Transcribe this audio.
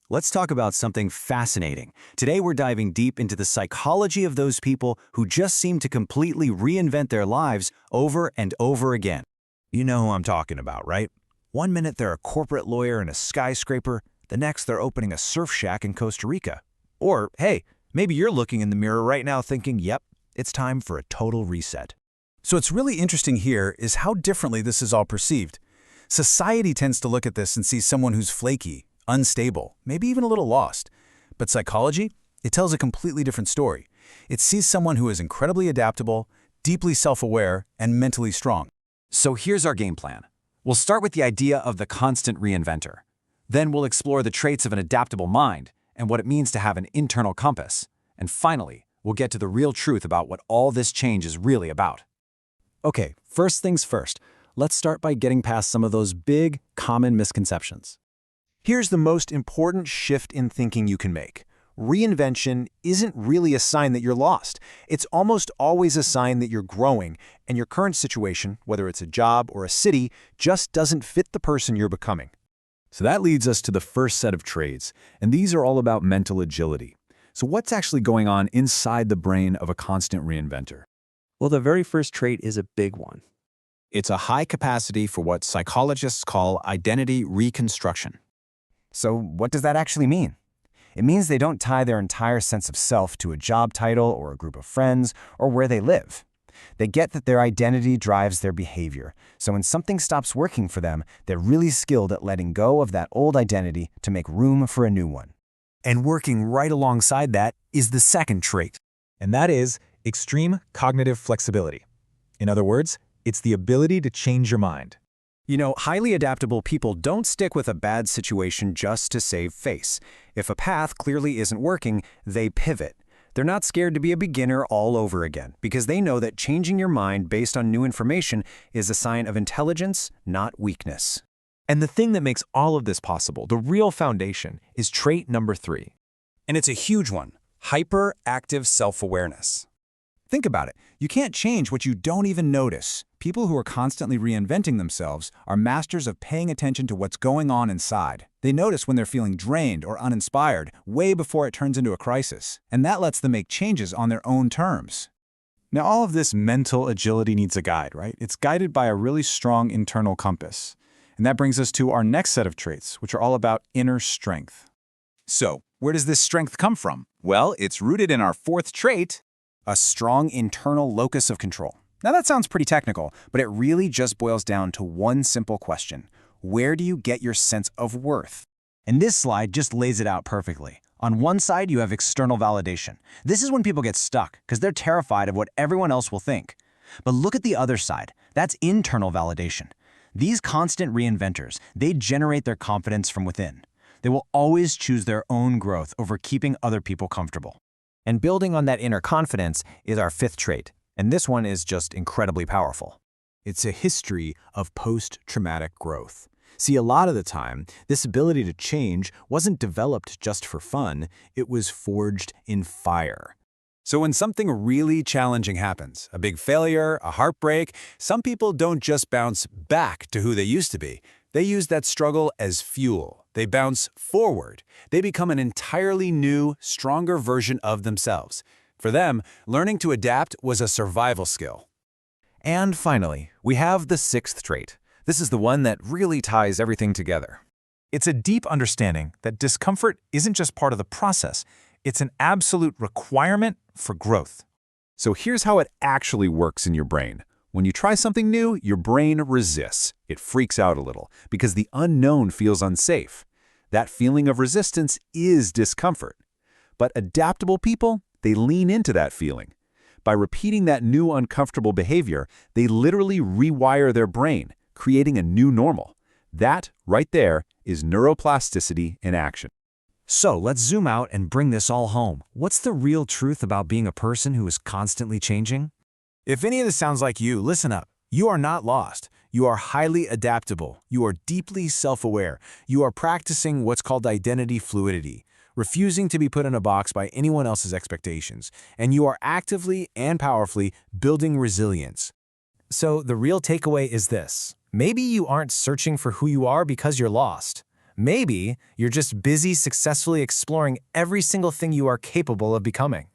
let's talk about something fascinating. Today we're diving deep into the psychology of those people who just seem to completely reinvent their lives over and over again. You know who I'm talking about, right? One minute they're a corporate lawyer in a skyscraper, the next they're opening a surf shack in Costa Rica. Or, hey, maybe you're looking in the mirror right now thinking, yep, it's time for a total reset. So what's really interesting here is how differently this is all perceived. Society tends to look at this and see someone who's flaky, unstable, maybe even a little lost. But psychology, it tells a completely different story. It sees someone who is incredibly adaptable, deeply self-aware, and mentally strong. So here's our game plan. We'll start with the idea of the constant reinventor. Then we'll explore the traits of an adaptable mind and what it means to have an internal compass. And finally, we'll get to the real truth about what all this change is really about. Okay, first things first. Let's start by getting past some of those big, common misconceptions. Here's the most important shift in thinking you can make. Reinvention isn't really a sign that you're lost. It's almost always a sign that you're growing, and your current situation, whether it's a job or a city, just doesn't fit the person you're becoming. So that leads us to the first set of traits, and these are all about mental agility. So what's actually going on inside the brain of a constant reinventor? Well, the very first trait is a big one. It's a high capacity for what psychologists call identity reconstruction. So what does that actually mean? It means they don't tie their entire sense of self to a job title or a group of friends or where they live. They get that their identity drives their behavior, so when something stops working for them, they're really skilled at letting go of that old identity to make room for a new one. And working right alongside that is the second trait, and that is extreme cognitive flexibility. In other words, it's the ability to change your mind. You know, highly adaptable people don't stick with a bad situation just to save face. If a path clearly isn't working, they pivot. They're not scared to be a beginner all over again because they know that changing your mind based on new information is a sign of intelligence, not weakness. And the thing that makes all of this possible, the real foundation, is trait number 3. And it's a huge one: hyperactive self-awareness. Think about it. You can't change what you don't even notice. People who are constantly reinventing themselves are masters of paying attention to what's going on inside. They notice when they're feeling drained or uninspired way before it turns into a crisis, and that lets them make changes on their own terms. Now, all of this mental agility needs a guide, right? It's guided by a really strong internal compass. And that brings us to our next set of traits, which are all about inner strength. So, where does this strength come from? Well, it's rooted in our fourth trait, A strong internal locus of control. Now that sounds pretty technical, but it really just boils down to one simple question. Where do you get your sense of worth? And this slide just lays it out perfectly. On one side, you have external validation. This is when people get stuck because they're terrified of what everyone else will think. But look at the other side. That's internal validation. These constant reinventors, they generate their confidence from within. They will always choose their own growth over keeping other people comfortable. And building on that inner confidence is our fifth trait, and this one is just incredibly powerful. It's a history of post-traumatic growth. See, a lot of the time, this ability to change wasn't developed just for fun, it was forged in fire. So when something really challenging happens, a big failure, a heartbreak, some people don't just bounce back to who they used to be. They use that struggle as fuel. They bounce forward. They become an entirely new, stronger version of themselves. For them, learning to adapt was a survival skill. And finally, we have the sixth trait. This is the one that really ties everything together. It's a deep understanding that discomfort isn't just part of the process, it's an absolute requirement for growth. So here's how it actually works in your brain. When you try something new, your brain resists. It freaks out a little because the unknown feels unsafe. That feeling of resistance is discomfort. But adaptable people, they lean into that feeling. By repeating that new uncomfortable behavior, they literally rewire their brain, creating a new normal. That, right there, is neuroplasticity in action. So let's zoom out and bring this all home. What's the real truth about being a person who is constantly changing? If any of this sounds like you, listen up. You are not lost. You are highly adaptable. You are deeply self-aware. You are practicing what's called identity fluidity, refusing to be put in a box by anyone else's expectations. And you are actively and powerfully building resilience. So the real takeaway is this. Maybe you aren't searching for who you are because you're lost. Maybe you're just busy successfully exploring every single thing you are capable of becoming.